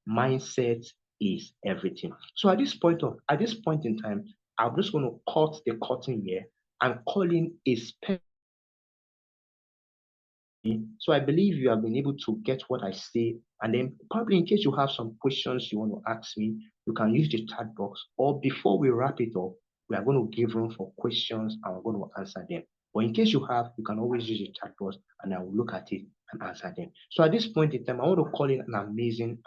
mindset is everything. So at this point in time, I'm just going to cut the curtain here and call in a special. So I believe you have been able to get what I say. And then probably in case you have some questions you want to ask me, you can use the chat box. Or before we wrap it up, we are going to give room for questions and we're going to answer them. But in case you have, you can always use the chat box and I will look at it and answer them. So at this point in time, I want to call in an amazing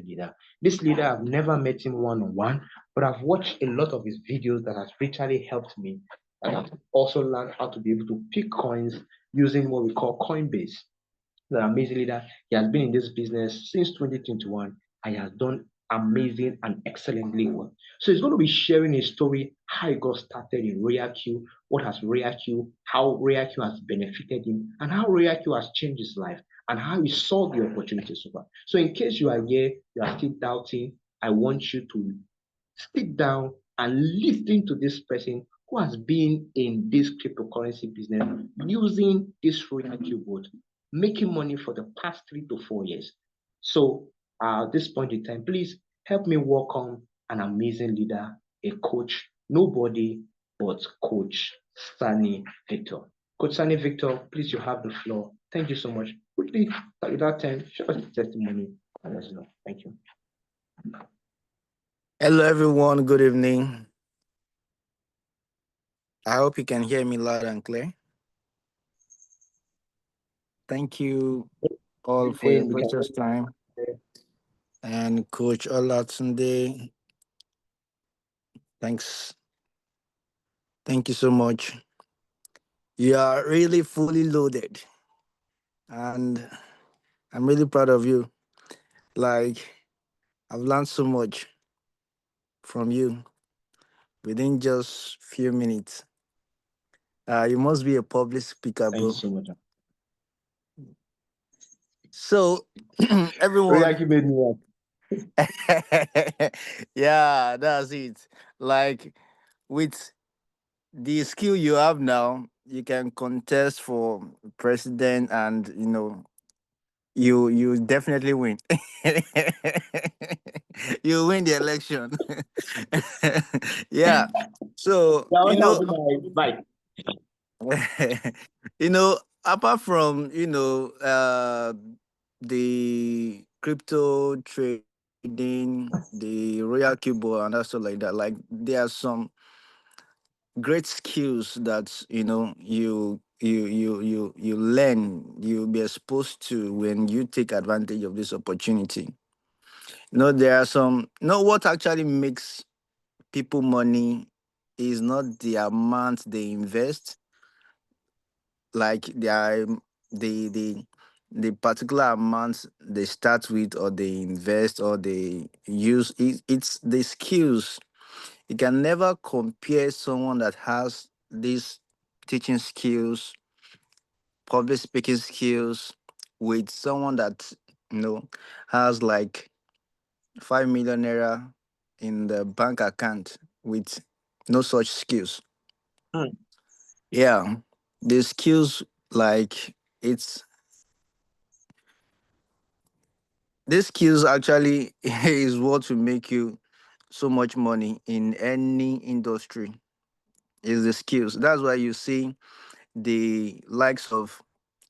leader. This leader, I've never met him one-on-one, but I've watched a lot of his videos that has literally helped me. And I've also learned how to be able to pick coins using what we call Coinbase. The amazing leader, he has been in this business since 2021 and he has done amazing and excellently well. So he's going to be sharing his story, how he got started in RoyalQ, what has RoyalQ, how RoyalQ has benefited him, and how RoyalQ has changed his life, and how he saw the opportunities so far. So in case you are here, you are still doubting, I want you to sit down and listen to this person who has been in this cryptocurrency business using this RoyalQ board, making money for the past 3 to 4 years. So at this point in time, please help me welcome an amazing leader, a coach, nobody but Coach Sanni Victor. Coach Sanni Victor, please, you have the floor. Thank you so much. Quickly, without time, show us the testimony and let us know. Thank you. Hello, everyone. Good evening. I hope you can hear me loud and clear. Thank you all for your Evening, we can. precious time. And Coach Olatunde, thanks. Thank you so much. You are really fully loaded. And I'm really proud of you. Like, I've learned so much from you within just few minutes. You must be a public speaker, Thank you bro. so much. So, everyone, Royalty made me up. yeah, that's it. Like, with the skill you have now, you can contest for president, and you definitely win. You win the election. Yeah. So Yeah, that would be my bike. apart from the crypto trading, the royal cube and that stuff like that, like there are some great skills that you learn, you'll be exposed to when you take advantage of this opportunity. There are some, what actually makes people money is not the amount they invest, like the particular amounts they start with, or they invest, or they use it's the skills. You can never compare someone that has these teaching skills, public speaking skills, with someone that you know has like 5 million naira in the bank account with no such skills. Hmm. Yeah, the skills, like it's these skills actually is what will make you so much money in any industry. Is the skills. That's why you see the likes of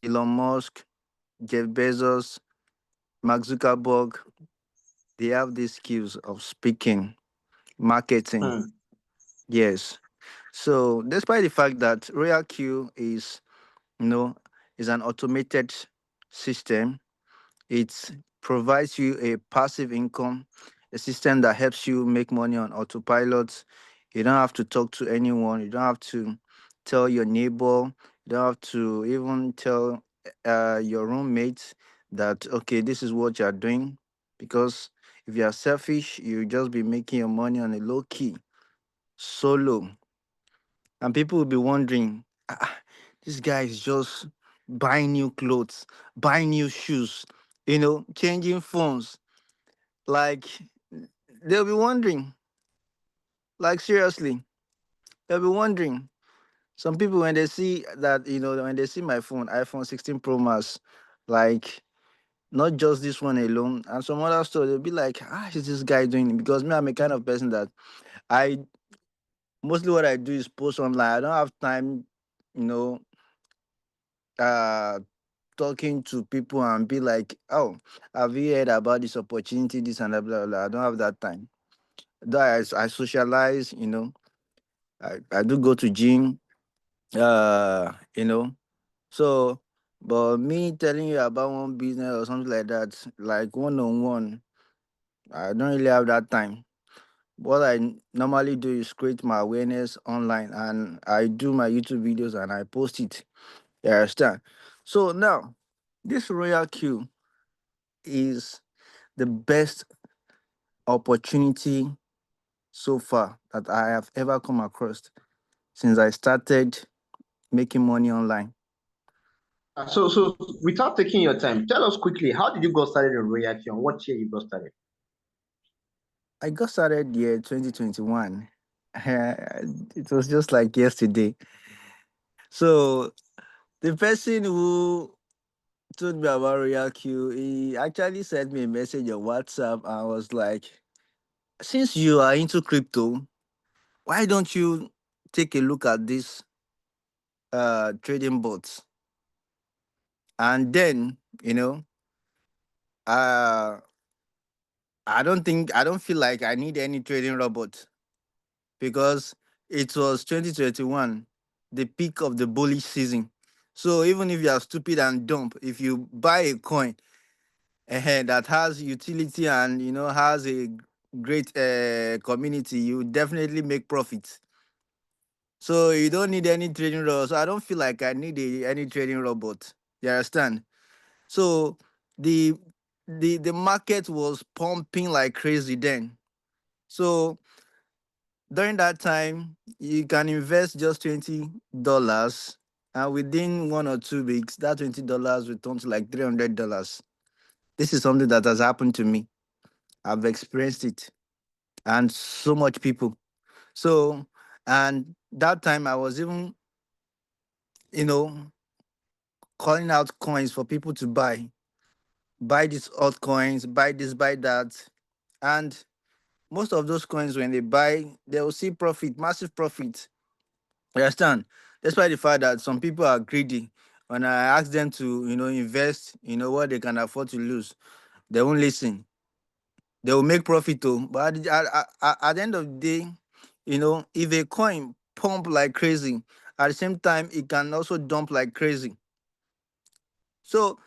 Elon Musk, Jeff Bezos, Mark Zuckerberg. They have these skills of speaking, marketing. Hmm. Yes. So despite the fact that RoyalQ you know is an automated system, it provides you a passive income, a system that helps you make money on autopilot. You don't have to talk to anyone. You don't have to tell your neighbor. You don't have to even tell your roommates that, okay, this is what you're doing. Because if you're selfish, you just be making your money on a low key, solo. And people will be wondering, this guy is just buying new clothes, buying new shoes, changing phones. Like, they'll be wondering, like, seriously, they'll be wondering. Some people, when they see that, when they see my phone, iPhone 16 Pro Max, like, Not just this one alone, and some other store. They'll be like, is this guy doing it? Because me, I'm a kind of person that I mostly what I do is post online. I don't have time, you know, uh talking to people and be like, oh, have you heard about this opportunity, this and that, blah, blah, blah. I don't have that time. Though I socialize, I do go to gym, uh, you know. So, but me telling you about one business or something like that, like one on one, I don't really have that time. What I normally do is create my awareness online, and I do my YouTube videos and I post it. You understand? So now, this Royal Q is the best opportunity so far that I have ever come across since I started making money online. So without taking your time, tell us quickly, how did you got started in RoyalQ and what year you got started? I got started year 2021. It was just like yesterday. So the person who told me about Royal Q, he actually sent me a message on WhatsApp and was like, since you are into crypto, why don't you take a look at this trading bots? And then, uh I don't feel like I need any trading robot because it was 2021, the peak of the bullish season. So even if you are stupid and dumb, if you buy a coin that has utility and has a great community, you definitely make profits. So you don't need any trading robot. So I don't feel like I need any trading robot. You understand? So the the market was pumping like crazy then. So during that time, you can invest just $20, and within 1 or 2 weeks, that $20 will turn to like $300. This is something that has happened to me. I've experienced it, and so much people. So, and that time I was even, you know, calling out coins for people to buy these altcoins, buy this, buy that, and most of those coins when they buy, they will see profit, massive profit. You understand? Despite the fact that some people are greedy, when I ask them to, invest, what they can afford to lose, they won't listen. They will make profit too. But at the end of the day, if a coin pump like crazy, at the same time, it can also dump like crazy. So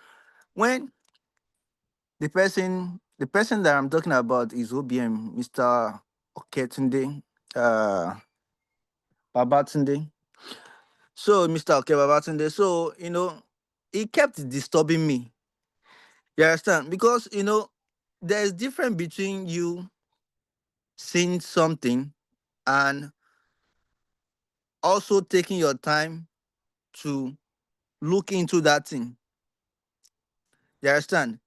when the person that I'm talking about is OBM, Mr. Oketunde, Babatunde. So, Mr. Babatunde, so, he kept disturbing me. You understand? Because, there's difference between you seeing something and also taking your time to look into that thing. You understand?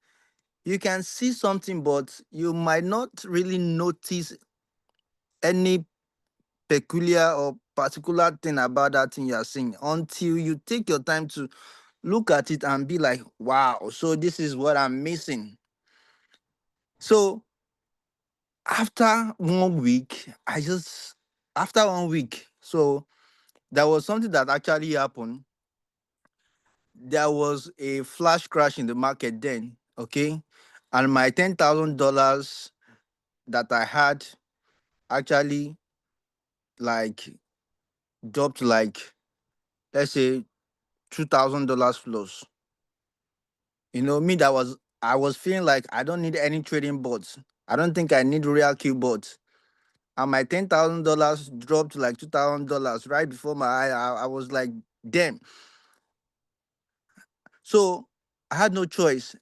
You can see something, but you might not really notice any peculiar or particular thing about that thing you are seeing until you take your time to look at it and be like, wow, so this is what I'm missing. So after 1 week, after 1 week, so there was something that actually happened. There was a flash crash in the market then, okay? And my $10,000 that I had actually like dropped like, let's say, $2,000 plus. Me, I was feeling like I don't need any trading bots. I don't think I need real Q bots. And my $10,000 dropped to like $2,000 right before my eye. I was like, damn. So I had no choice.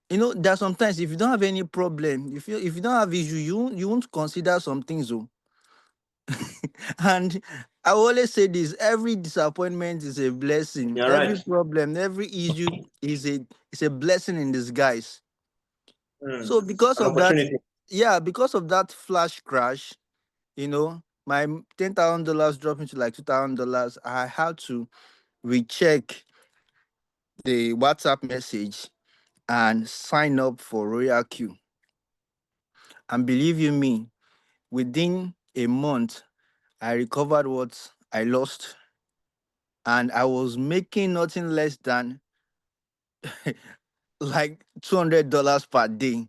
There are sometimes if you don't have any problem, if you don't have issue, you won't consider some things. Oh. And I always say this: every disappointment is a blessing. You're Every right. problem, every issue is a blessing in disguise. Mm. So because An of that, opportunity. yeah, because of that flash crash, my $10,000 dropped into like $2,000. I had to recheck the WhatsApp message, and sign up for RoyalQ. And believe you me, within a month, I recovered what I lost, and I was making nothing less than like $200 per day.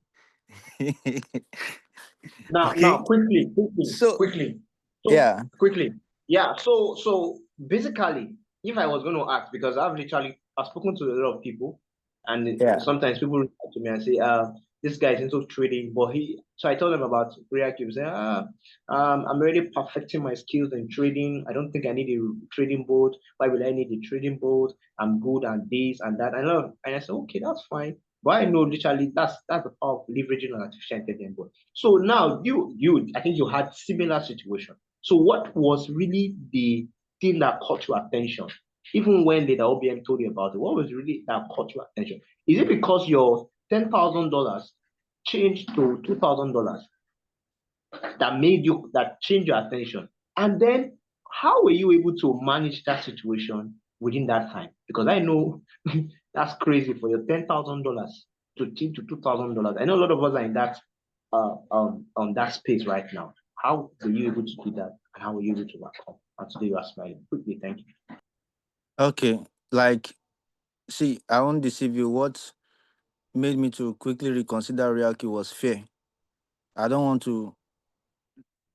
Now, Okay, so quickly. So, yeah, quickly. Yeah. So basically, if I was going to ask, because I've spoken to a lot of people, and yeah. sometimes people reach out to me and say, this guy is into trading, so I told them about RoyalQ. Say, I'm already perfecting my skills in trading. I don't think I need a trading board. Why will I need a trading board? I'm good at this and that. And I said, okay, that's fine. But I know literally that's the power of leveraging on artificial intelligence. So now you I think you had similar situation. So what was really the thing that caught your attention? Even when the OBM told you about it, what was really that caught your attention? Is it because your $10,000 changed to $2,000 that changed your attention? And then how were you able to manage that situation within that time? Because I know that's crazy for your $10,000 to change to $2,000. I know a lot of us are in on that space right now. How were you able to do that? And how were you able to overcome? And today you are smiling. Quickly, thank you. Okay, like, see, I won't deceive you. What made me to quickly reconsider RoyalQ was fear. I don't want to.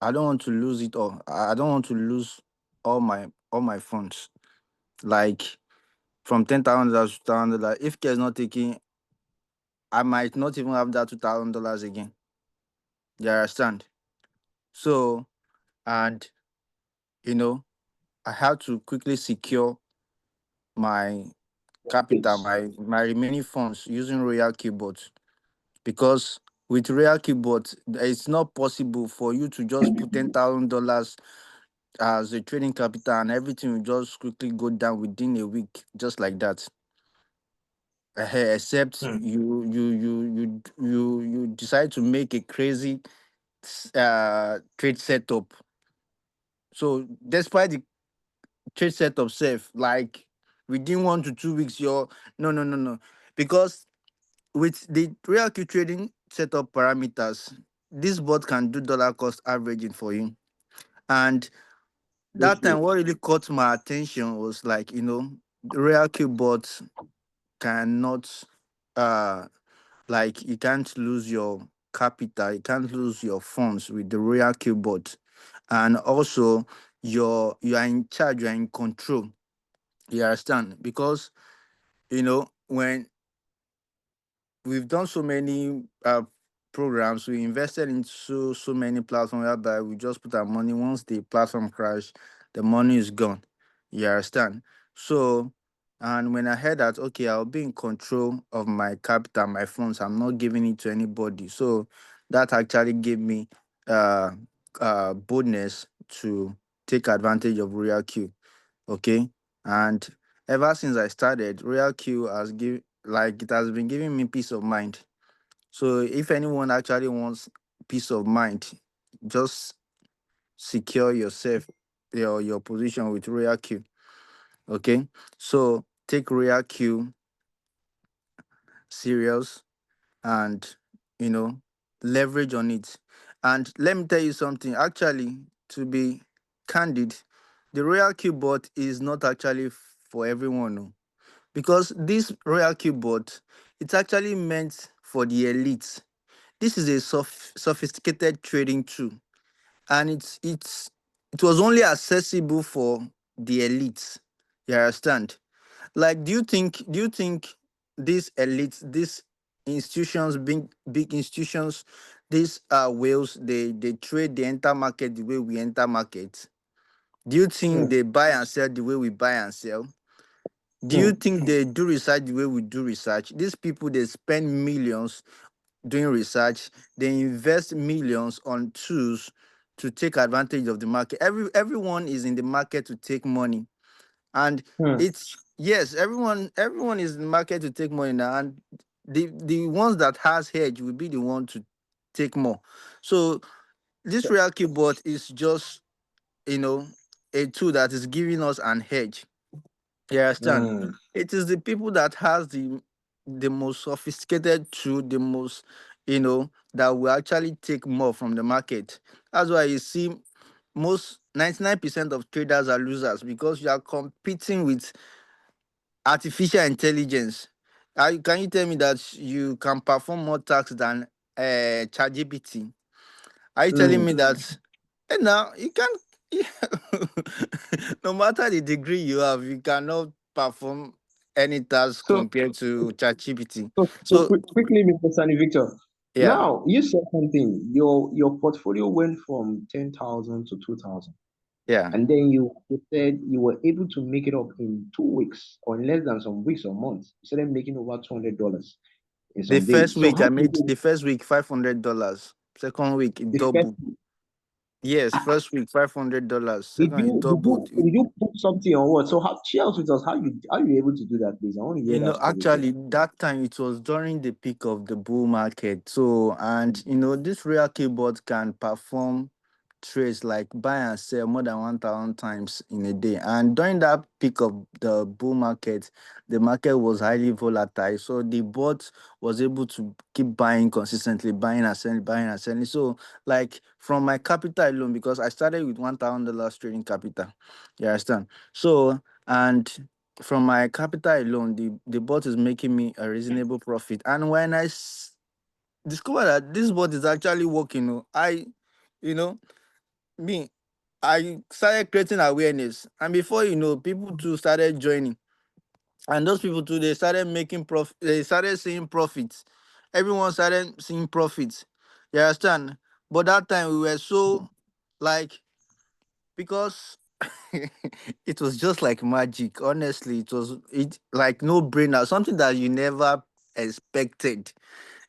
I don't want to lose it all. I don't want to lose all my funds. Like from $10,000 to $2,000. If care is not taking, I might not even have that $2,000 again. You understand? So, and you know, I had to quickly secure my capital, Space. my remaining funds using Royal Keyboard, because with Royal Keyboard, it's not possible for you to just put $10,000 as a trading capital and everything will just quickly go down within a week, just like that. Except Hmm. you decide to make a crazy trade setup. So despite the trade setup safe, like within 1 to 2 weeks, you're no, because with the real Q trading setup parameters, this bot can do dollar cost averaging for you. And that time, Quickly. what really caught my attention was like, the real Q bot cannot, uh, like, you can't lose your capital, you can't lose your funds with the real Q bot. And also, you are in charge, you are in control. You understand? Because, when we've done so many programs. We invested in so many platforms whereby we just put our money. Once the platform crash, the money is gone. You understand? So, and when I heard that, okay, I'll be in control of my capital, my funds. I'm not giving it to anybody. So that actually gave me uh boldness to take advantage of Real Q. Okay, and ever since I started, Royal Q has give like it has been giving me peace of mind. So if anyone actually wants peace of mind, just secure yourself, your position with Royal Q. Okay, so take Royal Q serious and you know leverage on it. And let me tell you something. Actually, to be candid, the Royal Q bot is not actually for everyone. No. Because this royal keyboard, it's actually meant for the elites. This is a sophisticated trading tool, and it was only accessible for the elites. You understand? Like, do you think these elites, these institutions, big institutions, these whales, they trade, they enter market the way we enter market? Do you think Hmm. they buy and sell the way we buy and sell? Do you Hmm. think they do research the way we do research? These people, they spend millions doing research. They invest millions on tools to take advantage of the market. Everyone is in the market to take money, and Hmm. it's yes, everyone is in the market to take money now, and the ones that has hedge will be the one to take more. So this real keyboard is just you know a tool that is giving us an hedge. You understand? Hmm. It is the people that has the most sophisticated tool, the most, that will actually take more from the market. That's why you see most 99% of traders are losers because you are competing with artificial intelligence. Can you tell me that you can perform more tasks than ChatGPT? Are you telling Mm. me that? And now you can, no matter the degree you have, you cannot perform any task So, compared to ChatGPT. so So quickly, Mr. Sanni Victor. yeah, Now you said something. Your portfolio went from 10,000 to 2,000, yeah. and then you said you were able to make it up in 2 weeks or in less than some weeks or months. You started making over $200 in The some first days. So week how I did made you $500. Second week it the first doubled. Yes, first week $500. did Second you it did you doubled. did you put something on what? So how share us with us how you able to do that, please? I want to hear that story too. Actually, that time it was during the peak of the bull market. So, and this real keyboard can perform trades like buy and sell more than 1,000 times in a day. And during that peak of the bull market, the market was highly volatile. So the bot was able to keep buying consistently, buying and selling, buying and selling. So, like from my capital alone, because I started with $1,000 trading capital. You understand? So, and from my capital alone, the bot is making me a reasonable profit. And when discover that this bot is actually working, you know, me, I started creating awareness, and before you know, people too started joining, and those people too they started making profit. They started seeing profits. Everyone started seeing profits. You understand? But that time we were so like because it was just like magic. Honestly, it like no brainer, something that you never expected.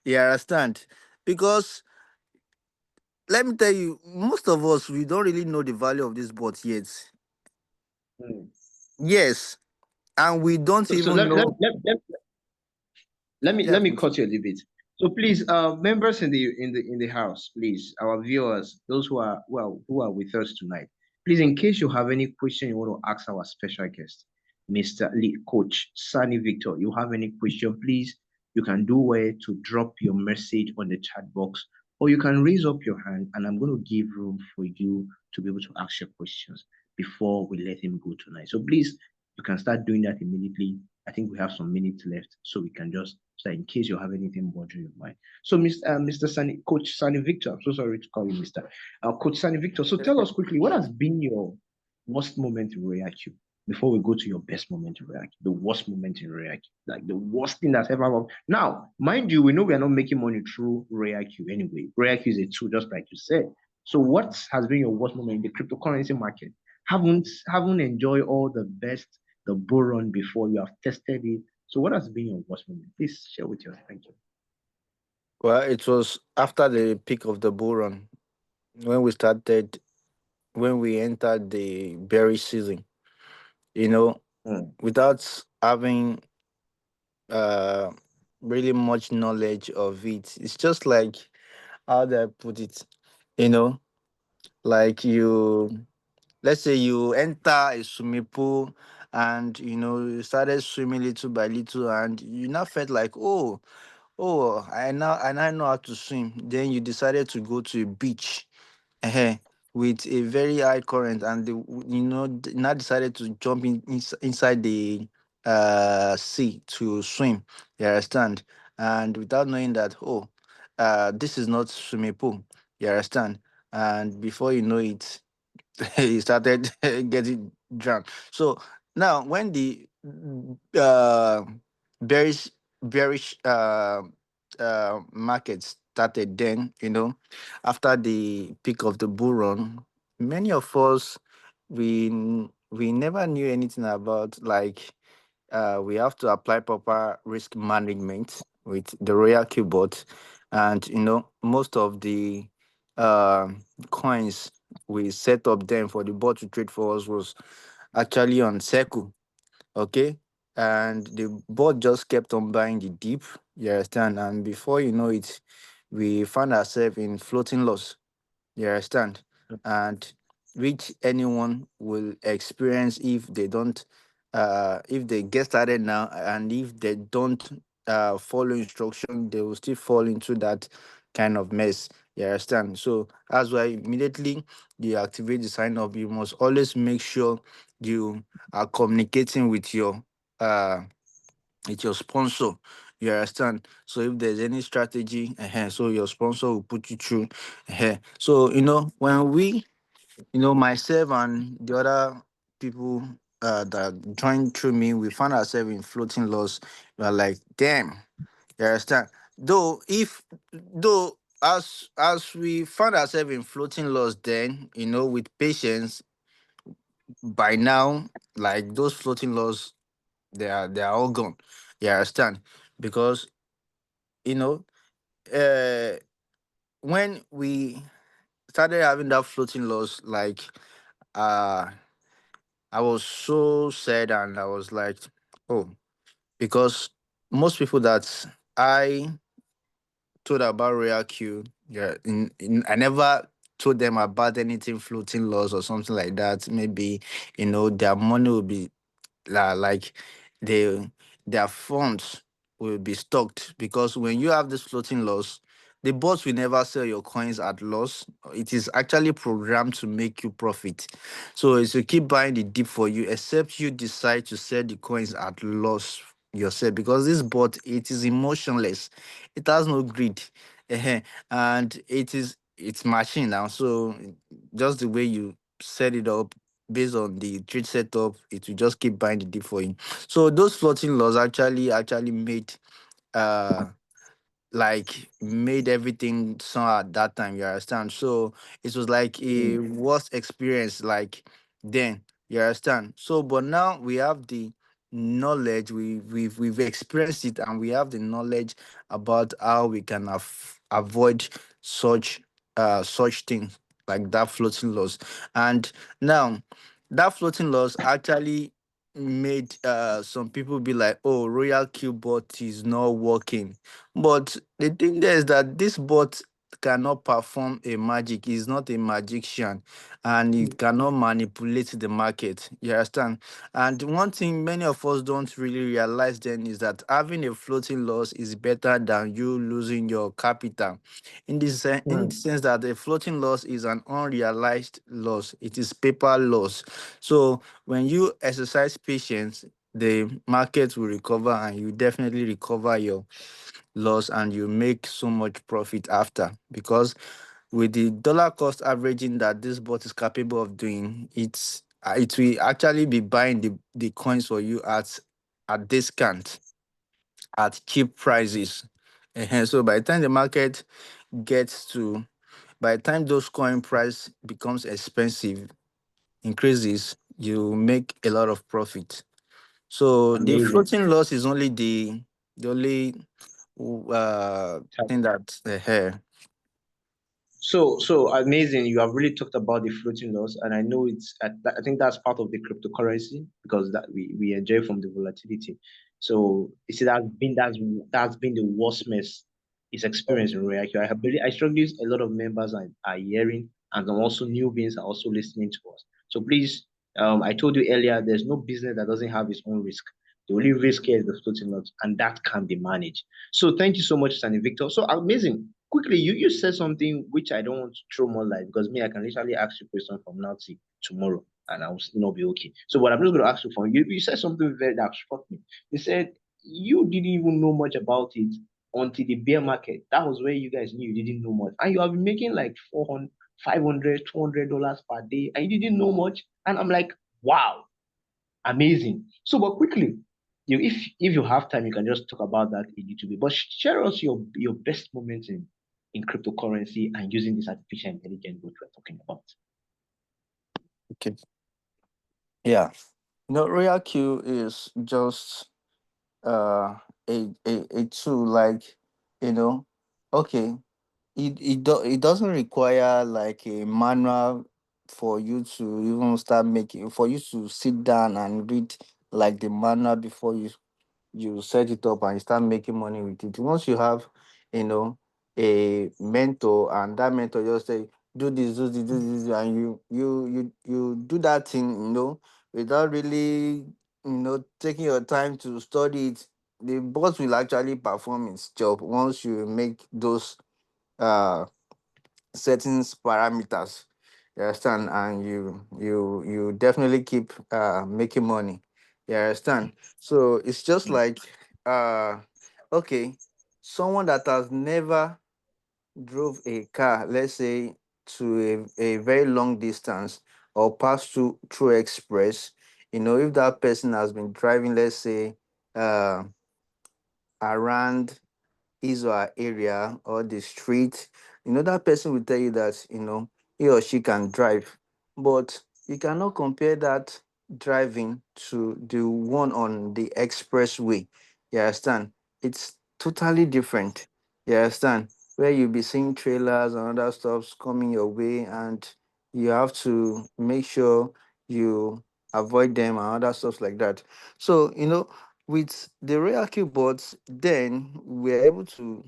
You understand? Because let me tell you, most of us we don't really know the value of this bot yet. Mm. Yes, and we don't So even know. let me Yeah, let me please. cut you a little bit. So please, members in the house, please, our viewers, those who are with us tonight, please, in case you have any question you want to ask our special guest, Mr. Lee, Coach Sunny Victor, you have any question, please, you can do where to drop your message on the chat box, or you can raise up your hand, and I'm going to give room for you to be able to ask your questions before we let him go tonight. So please, you can start doing that immediately. I think we have some minutes left, so we can just so in case you have anything bothering your mind. So, Mr. Sunny, Coach Sunny Victor, I'm so sorry to call you Mr. Coach Sunny Victor. So, tell us quickly, what has been your worst moment in RoyalQ before we go to your best moment in RoyalQ? The worst moment in RoyalQ, like the worst thing that's ever happened. Now, mind you, we know we are not making money through RoyalQ anyway. RoyalQ is a tool, just like you said. So, what has been your worst moment in the cryptocurrency market? Haven't enjoyed all the best the bull run before you have tested it. So what has been your worst moment? Please share with us. Thank you. Well, it was after the peak of the bull run when we started, when we entered the berry season. You know, Mm, without having uh really much knowledge of it, it's just like how do I put it? You know, like let's say you enter a swimming pool and you started swimming little by little and you now felt like, oh, I now know how to swim. Then you decided to go to a beach, uh with a very high current, and now decided to jump inside the sea to swim. You understand? And without knowing that, this is not swimming pool. You understand? And before you know it, he started getting drunk. So now, when the uh, bearish bearish market started, then after the peak of the bull run, many of us we never knew anything about, like, we have to apply proper risk management with the Royal Keyboard, and most of the uh, coins we set up then for the bot to trade for us was actually on Circle, okay, and the bot just kept on buying the dip. You understand? And before you know it, we found ourselves in floating loss. You understand? And which anyone will experience if they don't, if they get started now and if they don't follow instruction, they will still fall into that kind of mess. You understand? So that's why immediately you activate the sign up, you must always make sure you are communicating uh with your sponsor. You understand? So if there's any strategy, so your sponsor will put you through. So when we, myself and the other people that joined through me, we found ourselves in floating loss. We are like, damn, you understand? Though as we found ourselves in floating loss, then with patience, by now, like those floating loss, they are all gone. You understand? Because you know, uh, when we started having that floating loss, like uh, I was so sad, and I was like, oh, because most people that I told about RoyalQ, yeah, I never told them about anything floating loss or something like that. Maybe their money will be like they their funds will be stocked, because when you have this floating loss, the bots will never sell your coins at loss. It is actually programmed to make you profit. So it's to keep buying the dip for you, except you decide to sell the coins at loss yourself, because this bot, it is emotionless. It has no greed. And it's machine now. So just the way you set it up, based on the trade setup, it will just keep buying the dip for you. So those floating laws actually made uh made everything sound at that time. You understand? So it was like a Mm, worst experience. Like then, you understand? So, but now we have the knowledge. We've experienced it, and we have the knowledge about how we can avoid such such things like that floating loss. And now that floating loss actually made some people be like, oh, Royal Q bot is not working. But the thing there is that this bot cannot perform a magic. He's not a magician, and it cannot manipulate the market. You understand? And one thing many of us don't really realize then is that having a floating loss is better than you losing your capital. In the mm, sense that a floating loss is an unrealized loss. It is paper loss. So when you exercise patience, the market will recover, and you definitely recover your loss, and you make so much profit after, because with the dollar cost averaging that this bot is capable of doing, it will actually be buying the coins for you at discount, at cheap prices. So by the time the market gets to by the time those coin price becomes expensive, increases, you make a lot of profit. So the amazing. floating loss is only the only thing that So amazing. You have really talked about the floating loss, and I know I think that's part of the cryptocurrency because that we enjoy from the volatility. So you see, that's been the worst mess is experiencing reality. I strongly a lot of members are hearing, and also newbies are also listening to us. So please, I told you earlier, there's no business that doesn't have its own risk. The only risk here is the floating loss, and that can be managed. So thank you so much, Sanny Victor. So amazing. Quickly, you said something which I don't want to throw more light because me, I can literally ask you a question from now till tomorrow and I will still not be okay. So what I'm just going to ask you for you said something very that struck me. You said you didn't even know much about it until the bear market. That was where you guys knew you didn't know much. And you have been making like 400, 500, $200 per day and you didn't know much. And I'm like, wow, amazing. So, but quickly, if you have time, you can just talk about that a little bit. But share us your best moments in cryptocurrency and using this artificial intelligence which we're talking about. okay, yeah. Royal Q is just a tool, like, you know, okay, it doesn't require like a manual for you to even start making, for you to sit down and read like the manual before you set it up and you start making money with it. Once you have, you know, a mentor, and that mentor just say, do this, and you do that thing, without really, taking your time to study it. the bot will actually perform its job once you make those uh settings parameters. You understand? And you definitely keep making money. You understand? So it's just Mm. like okay, someone that has never drove a car, let's say to a very long distance or passed through express, if that person has been driving, let's say uh around his or her area or the street, that person will tell you that, he or she can drive. But you cannot compare that driving to the one on the expressway. You understand? It's totally different. You understand? Where you'll be seeing trailers and other stuffs coming your way, and you have to make sure you avoid them and other stuff like that. So, with the RoyalQ bots, then we're able to,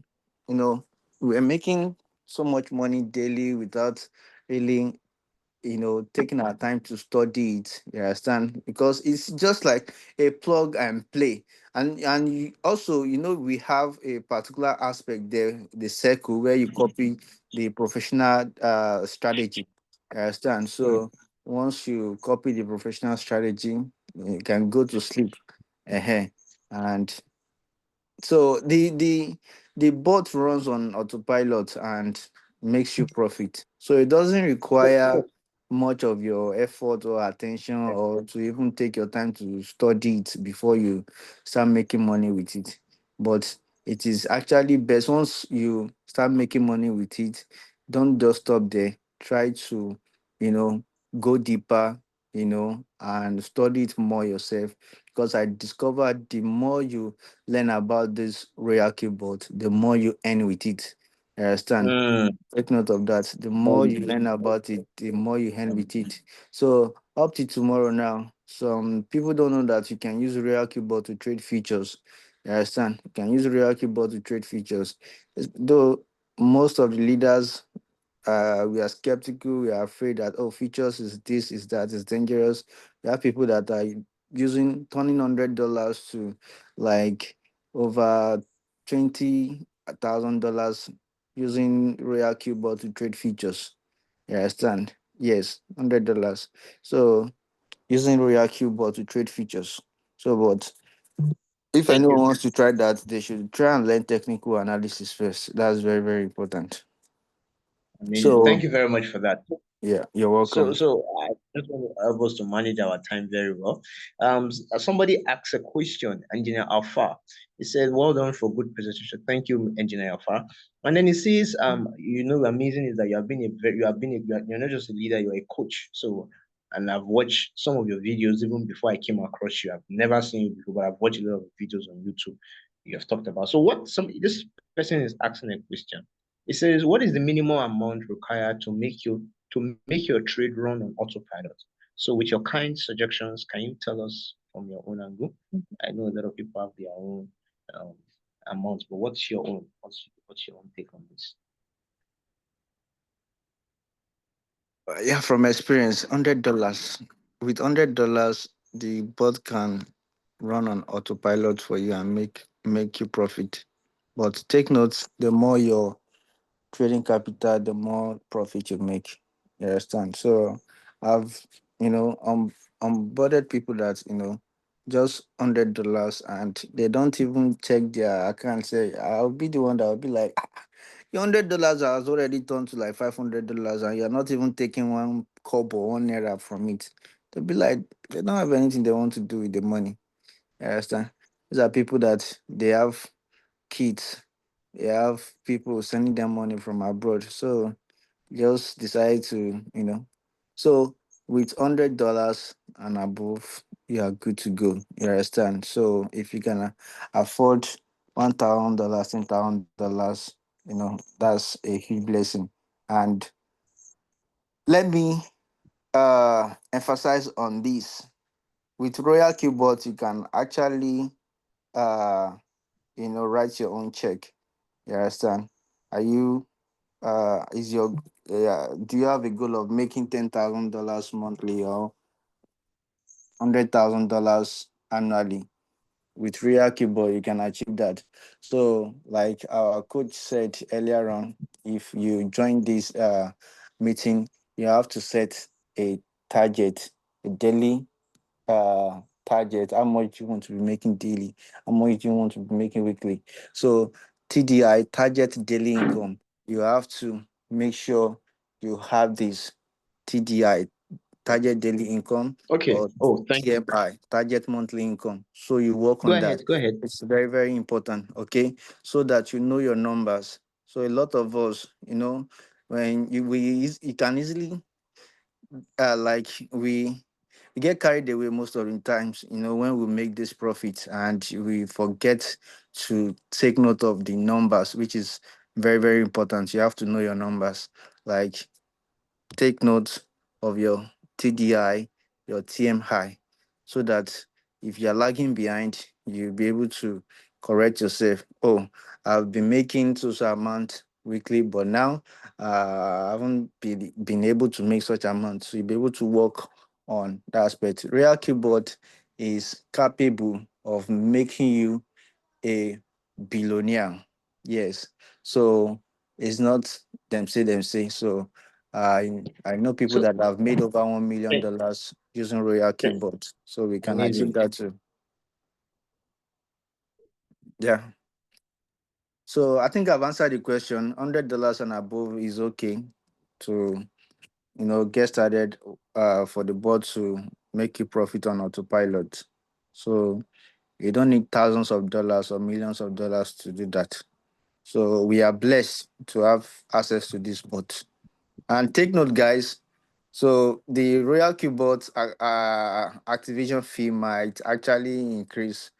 we're making so much money daily without really, taking our time to study it. You understand? Because it's just like a plug and play. And also, we have a particular aspect there, the circle where you copy the professional strategy. You understand? Mm. So once you copy the professional strategy, you can go to sleep. uh And so the bot runs on autopilot and makes you profit. So it doesn't So, require so, much of your effort or attention or to even take your time to study it before you start making money with it. But it is actually best once you start making money with it, don't just stop there. Try to, you know, go deeper, and study it more yourself, because I discovered the more you learn about this royal keyboard, the more you earn with it. You understand? mm, Take note of that. The more you learn about it, the more you earn with it. So up to tomorrow now, some people don't know that you can use royal keyboard to trade futures. You understand? You can use royal keyboard to trade futures. Though most of the leaders, we are skeptical, we are afraid that, oh, features is this, is that, is dangerous. We have people that are using turning $100 to like over $20,000 using royal keyboard to trade features. You understand? Yes, $100. So using royal keyboard to trade features. So but if thank anyone you. wants to try that, they should try and learn technical analysis first. That's very, very important. Amazing. Thank So you very much for that. yeah, you're So, welcome. so I just want to help us to manage our time very well. Somebody asked a question, Engineer Alpha. He said, "Well done for good presentation. Thank you, Engineer Alpha." And then he says, amazing is that you have been you're not just a leader, you're a coach. So, and I've watched some of your videos even before I came across you. I've never seen you before, but I've watched a lot of videos on YouTube you have talked about. So, this person is asking a question. It says, "What is the minimum amount required to make your trade run on autopilot?" So, with your kind suggestions, can you tell us from your own angle? I know a lot of people have their own um, amounts, but what's your own? What's your own take on this? Yeah, from experience, $100. With $100, the bot can run on autopilot for you and make you profit. But take note, the more your trading capital, the more profit you make. You understand? So I've onboarded people that just $100 and they don't even check their account. Say I'll be the one that will be like, your $100 has already turned to like $500 and you're not even taking one kobo, 1 naira from it. They'll be like, they don't have anything they want to do with the money. You understand? These are people that they have kids. They have people sending them money from abroad. So just decide to, So with $100 and above, you are good to go. You understand? So if you can afford $1,000, $10,000, that's a huge blessing. And let me emphasize on this. With Royal Keyboard, you can actually uh write your own check. You understand? Are you is your do you have a goal of making $10,000 monthly or $100,000 annually? with real keyboard you can achieve that. So like our coach said earlier on, if you join this meeting, you have to set a target, a daily target, how much you want to be making daily, how much you want to be making weekly. So TDI, target daily income, you have to make sure you have this TDI, target daily income, Okay. or Oh, thank you. TMI, target monthly income. So you work Go on ahead. that. Go ahead. It's very, very important, okay? So that you know your numbers. So a lot of us, when you can easily like we get carried away most of the times, when we make this profit and we forget to take note of the numbers, which is very, very important. You have to know your numbers. Like, take note of your TDI, your TMI, so that if you're lagging behind, you'll be able to correct yourself. Oh, I've been making so amount weekly, but now I haven't been able to make such amount. So you'll be able to work on that aspect. Real keyboard is capable of making you a billionaire. Yes. So it's not them say. So I know people So, that have made over $1 million th- using Royal th- keyboard. So we can achieve amazing. that too. Yeah. So I think I've answered the question. $100 and above is okay to get started for the board to make you profit on autopilot. So you don't need thousands of dollars or millions of dollars to do that. So we are blessed to have access to this bot. And take note, guys. So the Royal Keyboard activation fee might actually increase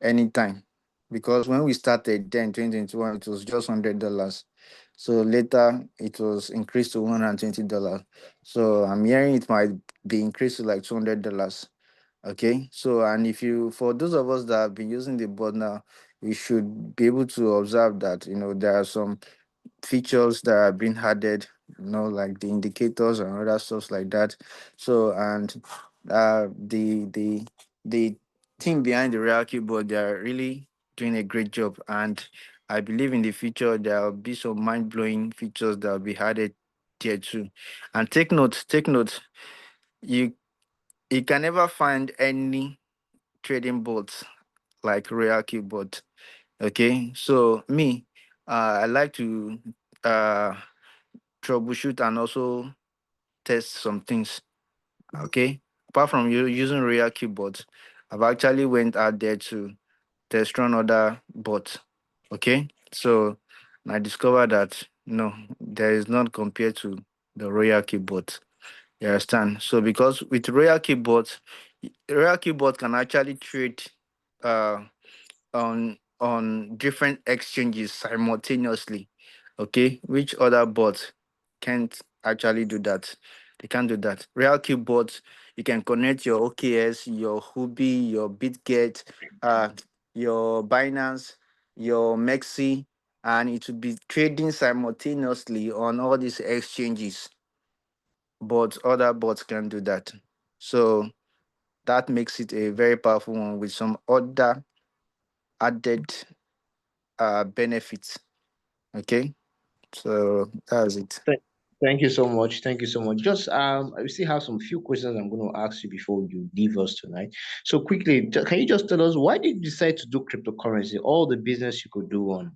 anytime, because when we started then 2021, it was just $100. So later it was increased to $120. So I'm hearing it might be increased to like $200. Okay. So, and if you, for those of us that have been using the bot now, we should be able to observe that there are some features that are being added, like the indicators and other stuff like that. So, and the team behind the Real Keyboard, they are really doing a great job. And I believe in the future there will be some mind blowing features that will be added there too. And take note, you you can never find any trading bots like Real Keyboard. Okay, so me, I like to uh troubleshoot and also test some things. Okay, apart from you using real keyboards, I've actually went out there to test run other bots. Okay, so I discovered that no, there is not compared to the Royal keyboard. You understand? So because with Royal keyboard can actually trade uh on different exchanges simultaneously. Okay, which other bots can't actually do that? They can't do that. RealQ bots, you can connect your OKS, your Hubi, your BitGet, uh, your Binance, your Mexi, and it will be trading simultaneously on all these exchanges. But other bots can do that. So that makes it a very powerful one with some other added benefits. Okay, so that's it. Th- Thank you so much. Thank you so much. Just I still have some few questions I'm going to ask you before you leave us tonight. So quickly, can you just tell us why did you decide to do cryptocurrency? All the business you could do on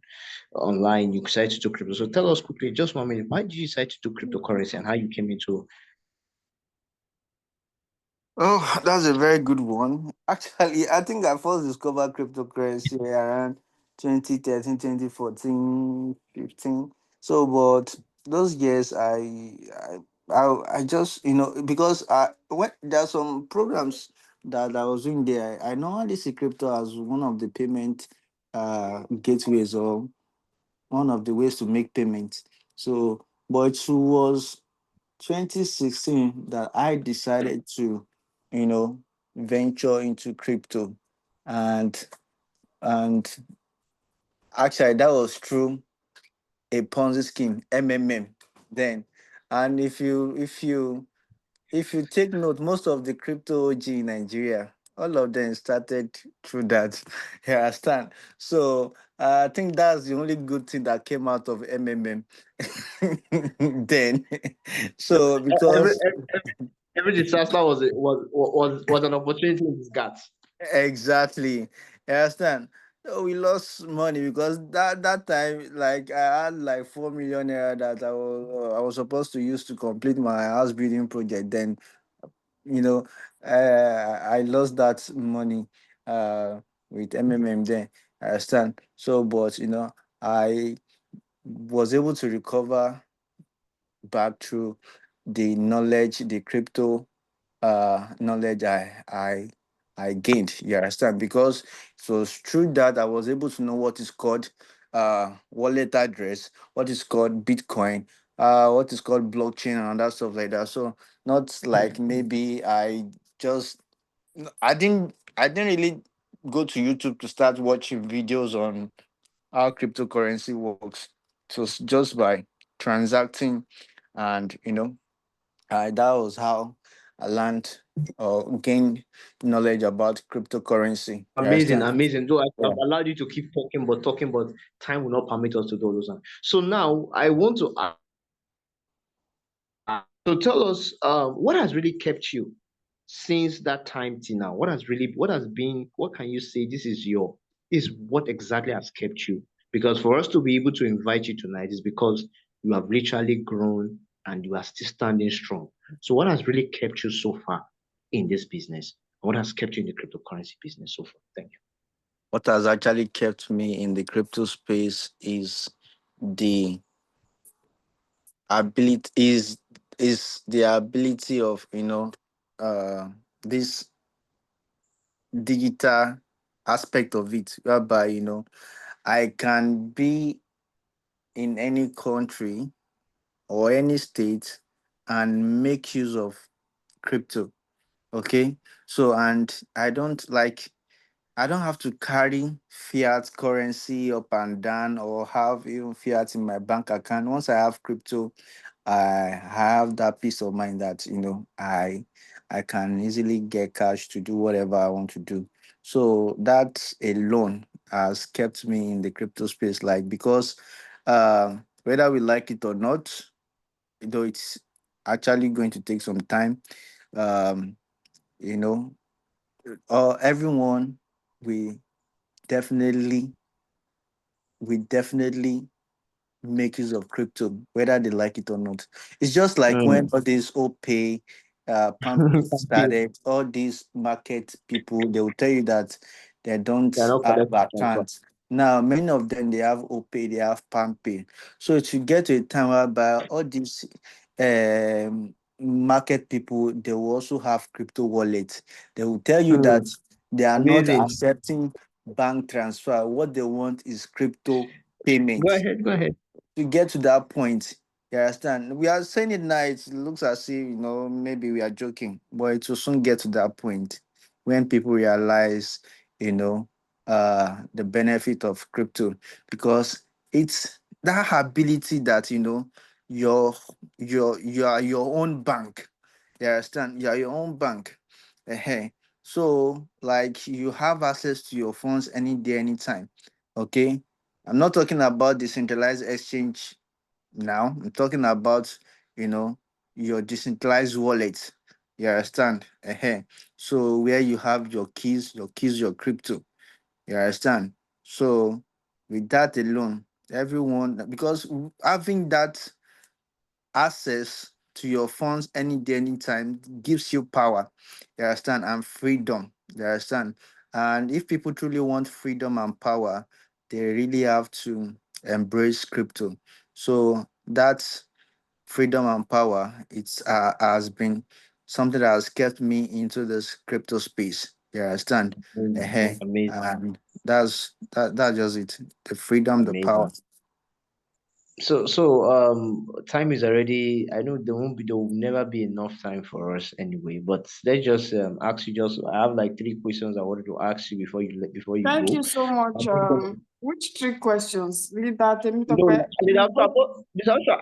online, you decided to do crypto. So tell us quickly, just 1 minute, why did you decide to do cryptocurrency and how you came into? Oh, that's a very good one. Actually, I think I first discovered cryptocurrency around 2013, 2014, 15. So, but those years, I just, because when there are some programs that I was doing there, I normally see crypto as one of the payment gateways, or one of the ways to make payments. So, but it was 2016 that I decided to, you know, venture into crypto. And and actually that was through a Ponzi scheme, MMM then. And if you take note, most of the crypto OG in Nigeria all of them started through that. You understand? So I think that's the only good thing that came out of MMM then. So Every because every disaster was an opportunity in disguise. exactly. You understand? So we lost money because that time, like I had like 4 million naira that I was supposed to use to complete my house building project. Then you know, I lost that money with MMM. Then I understand. So, but I was able to recover back through the knowledge, the crypto knowledge I gained. You understand? Because it was through that I was able to know what is called wallet address, what is called Bitcoin, what is called blockchain and other stuff like that. So not like maybe just I didn't really go to YouTube to start watching videos on how cryptocurrency works. It was just by transacting and that was how I learned or gained knowledge about cryptocurrency. You Amazing, understand? amazing. Though I've Yeah. allowed you to keep talking, but time will not permit us to do those. So now I want to so tell us, what has really kept you since that time till now? What has been, what can you say? Is what exactly has kept you? Because for us to be able to invite you tonight is because you have literally grown and you are still standing strong. So, what has really kept you so far in this business? What has kept you in the cryptocurrency business so far? Thank What has actually kept me in the crypto space is the ability is the ability of this digital aspect of it, whereby I can be in any country or any state and make use of crypto. Okay. So, and I don't have to carry fiat currency up and down or have even fiat in my bank account. Once I have crypto, I have that peace of mind that I can easily get cash to do whatever I want to do. So that alone has kept me in the crypto space, like because whether we like it or not, though it's actually going to take some time, um, you know, everyone we definitely we definitely make use of crypto, whether they like it or not. It's just like when you. all these OPay, Pump They started, all these market people, they will tell you that they don't are not have collecting transfer. accounts. Now, many of them, they have OPay, they have Pay. So to get to a time whereby all these market people, they will also have crypto wallets. They will tell you that Hmm. they are not Amazing. accepting bank transfer. What they want is crypto Go payment. ahead, go ahead. To get to that point. You understand? We are saying it now, it looks as if, maybe we are joking, but it will soon get to that point when people realize, you know, the benefit of crypto because it's that ability that, you're, you are your own bank. You understand? You are your own bank. Hey. So, like, you have access to your funds any day, anytime. Okay. I'm not talking about decentralized exchange now. I'm talking about, you know, your decentralized wallet. You understand? So where you have your crypto. You understand? So with that alone, everyone because having that access to your funds any day, anytime gives you power. You understand? And freedom. You understand? And if people truly want freedom and power, they really have to embrace crypto. So that's freedom and power. It's has been something that has kept me into this crypto space. You understand? Amazing, And that's just it. The freedom, the power. amazing. Time is already. I know there will never be enough time for us anyway. But let's just ask you. Just I have like three questions I wanted to ask you before you Thank go. you so much. I'm just gonna, Which three questions? Leader no, Temitope, I mean, you go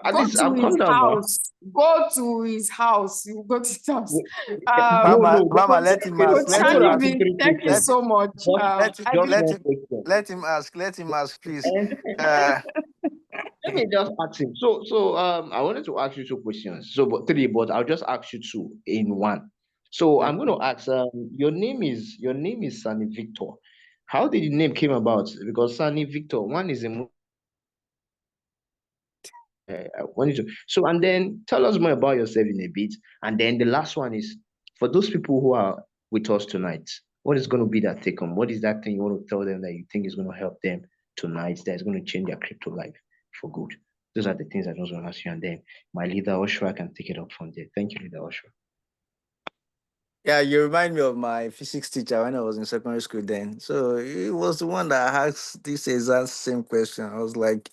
At go least to I've his come down now. house. Go to his house. You go to his house. No, Um, Mama, no, Mama, Coach, let him okay, no, ask. Coach Let I'm him gonna Sanni, ask ask. you three thank you questions. Let so much. I let did. Just let one him question. let him ask. Let him ask, please. And Uh, let me just ask him. I wanted to ask you two questions. But three, but I'll just ask you two in one. So I'm going okay. to ask. Your name is Sunny Victor. How did the name came about? Because Sunny Victor, one is a I want you to. So and then tell us more about yourself in a bit. And then the last one is for those people who are with us tonight. What is going to be that take home? What is that thing you want to tell them that you think is going to help them tonight? That is going to change their crypto life for good. Those are the things I just want to ask you. And then my leader Oshua can take it up from there. Thank you, leader Oshua. Yeah, you remind me of my physics teacher when I was in secondary school then. So he was the one that asked this exact same question. I was like,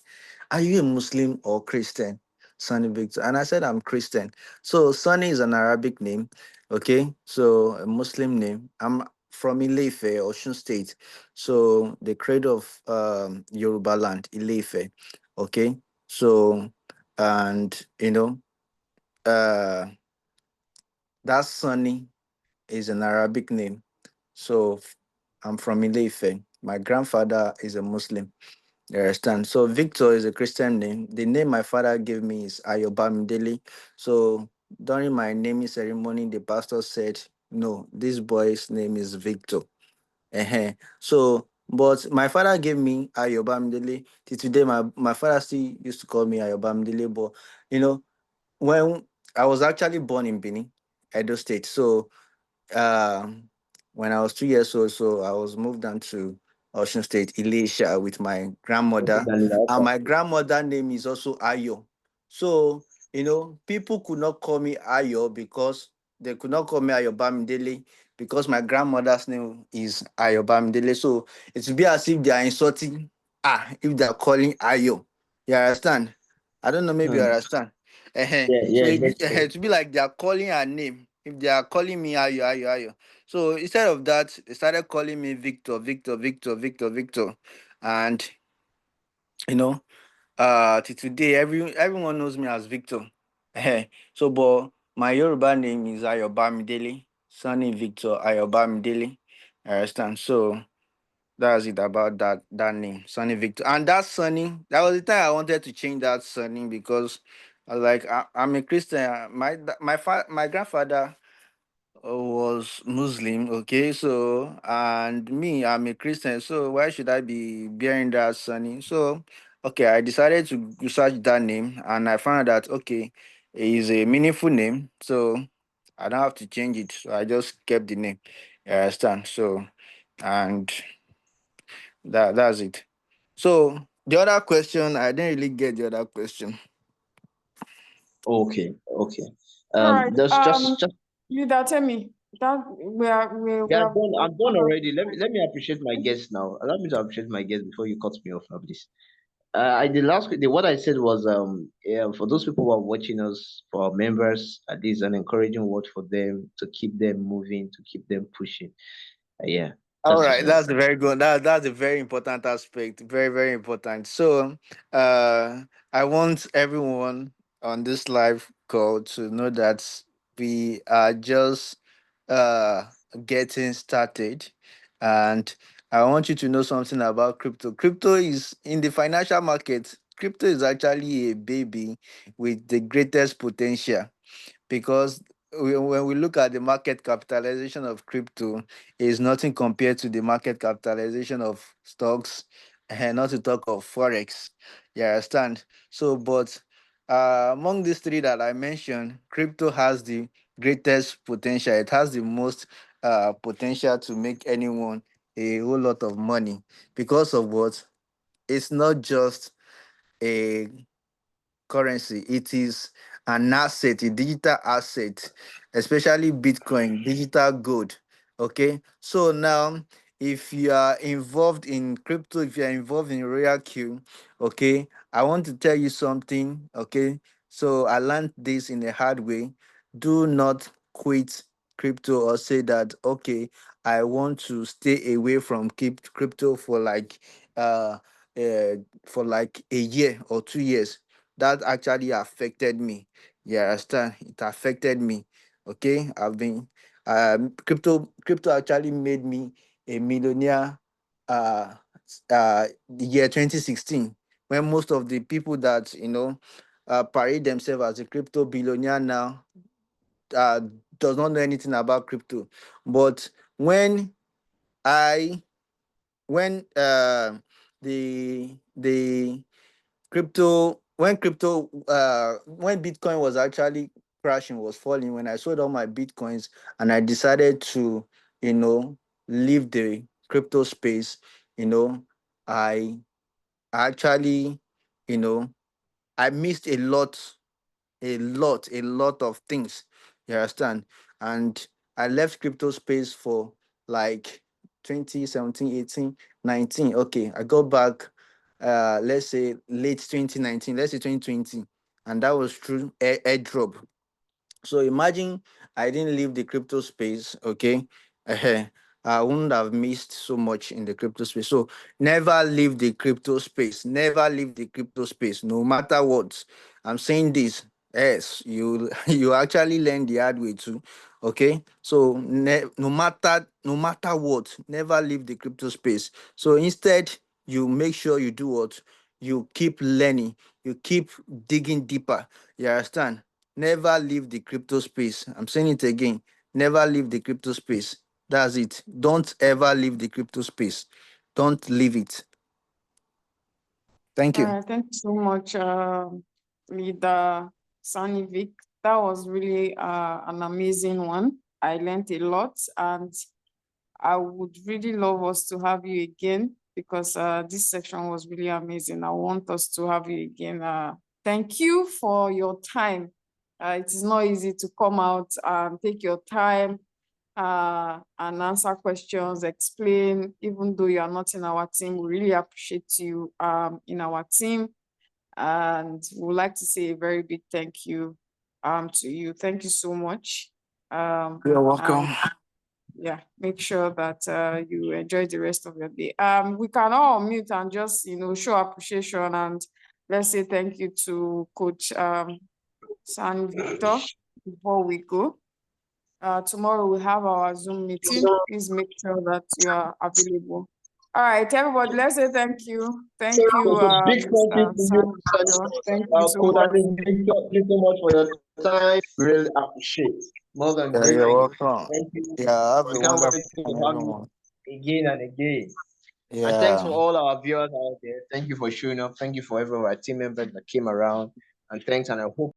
are you a Muslim or Christian? Sonny Victor. And I said I'm Christian. So Sonny is an Arabic name. Okay. So a Muslim name. I'm from Ileife, Ocean State. So the cradle of Yoruba land, Ileife. Okay. So and uh that Sonny is an Arabic name. So I'm from Ileife. My grandfather is a Muslim. You understand? So Victor is a Christian name. The name my father gave me is Ayobamidele. So during my naming ceremony, the pastor said, "No, this boy's name is Victor." So, but my father gave me Ayobamidele. Till today, my father still used to call me Ayobamidele. But you know, when I was actually born in Benin, Edo State. So um, when I was 2 years old, so I was moved down to Ocean State, Elisha, with my Okay, grandmother. then leader And Oshua. my grandmother name is also Ayo. So, people could not call me Ayo because they could not call me Ayo Bamidele because my grandmother's name is Ayo Bamidele. So it would be as if they are insulting if they are calling Ayo. You understand? I don't know, maybe you Hmm. understand. Yeah, So yeah, yes, sir. it would be like they are calling her name. If they are calling me Ayo, Ayo, Ayo. So instead of that, they started calling me Victor, Victor, Victor, Victor, Victor. And you know, till today, everyone knows me as Victor. So but my Yoruba name is Ayobamidele, Sunny Victor Ayobamidele. I understand. So that's it about that name, Sunny Victor. And that Sunny, that was the time I wanted to change that Sunny because I was like, I'm a Christian. My grandfather was Muslim, okay, so and me, I'm a Christian, so why should I be bearing that Sunny? So okay, I decided to research that name and I found out okay, it is a meaningful name, so I don't have to change it. So I just kept the name. You understand? So and that's it. So the other question, I didn't really get the other question. Okay, okay. All right. There's just Leader, tell me that we yeah, are I'm done done. already. Let me appreciate my guests now. Allow me to appreciate my guests before you cut me off now, please. What I said was yeah, for those people who are watching us, for our members, at least an encouraging word for them to keep them moving, to keep them pushing. Yeah, All that's just right, what I that's said. a very good. That's a very important aspect. Very, very important. So, I want everyone on this live call to know that we are just uh getting started, and I want you to know something about crypto. Crypto is in the financial market. Crypto is actually a baby with the greatest potential because when we look at the market capitalization of crypto, is nothing compared to the market capitalization of stocks, and not to talk of forex. You understand? So, but among these three that I mentioned, crypto has the greatest potential. It has the most potential to make anyone a whole lot of money because of what? It's not just a currency. It is an asset, a digital asset, especially Bitcoin, digital gold. Okay. So now if you are involved in crypto, if you are involved in RoyalQ, okay, I want to tell you something, okay. So I learned this in a hard way. Do not quit crypto or say that, okay, I want to stay away from keep crypto uh, uh for like a year or 2 years. That actually affected me. You understand? It affected me. Okay, I've been crypto actually made me a millionaire uh the year 2016, when most of the people that parade themselves as a crypto billionaire now uh does not know anything about crypto. But when I when the when Bitcoin was actually crashing, was falling, when I sold all my Bitcoins and I decided to you know leave the crypto space, you know I actually you know I missed a lot of things. You understand? And I left crypto space for like 2017, 18, 19. Okay, I got back let's say late 2019, let's say 2020, and that was through airdrop. So imagine I didn't leave the crypto space, okay? I wouldn't have missed so much in the crypto space. So never leave the crypto space. Never leave the crypto space, no matter what. I'm saying this. Yes, you you actually learn the hard way too. Okay. So no matter what, never leave the crypto space. So instead, you make sure you do what? You keep learning, you keep digging deeper. You understand? Never leave the crypto space. I'm saying it again. Never leave the crypto space. That's it. Don't ever leave the crypto space. Don't leave it. Thank All you. right, thank you so much, leader Sanni Vic. That was really an amazing one. I learned a lot, and I would really love us to have you again, because this section was really amazing. I want us to have you again. Thank you for your time. It is not easy to come out and take your time and answer questions, explain, even though you are not in our team. We really appreciate you in our team. And we would like to say a very big thank you to you. Thank you so much. You're And welcome. yeah, make sure that you enjoy the rest of your day. We can all mute and just show appreciation, and let's say thank you to Coach San Victor before we go. Tomorrow we have our Zoom meeting. Please make sure that you are available. All right, everybody, let's say thank you. Thank you, So big thank you to you, San Victor. Thank you so Coach much. Victor. Thank you so much for your time. We really appreciate. More than Yeah, you're grateful. welcome. Thank you. Yeah, have We a can't wonderful wait to time, have you everyone. again and again. And thanks for Yeah. all our viewers out there. Thank you for showing up. Thank you for everyone, our team members that came around. And thanks, and I hope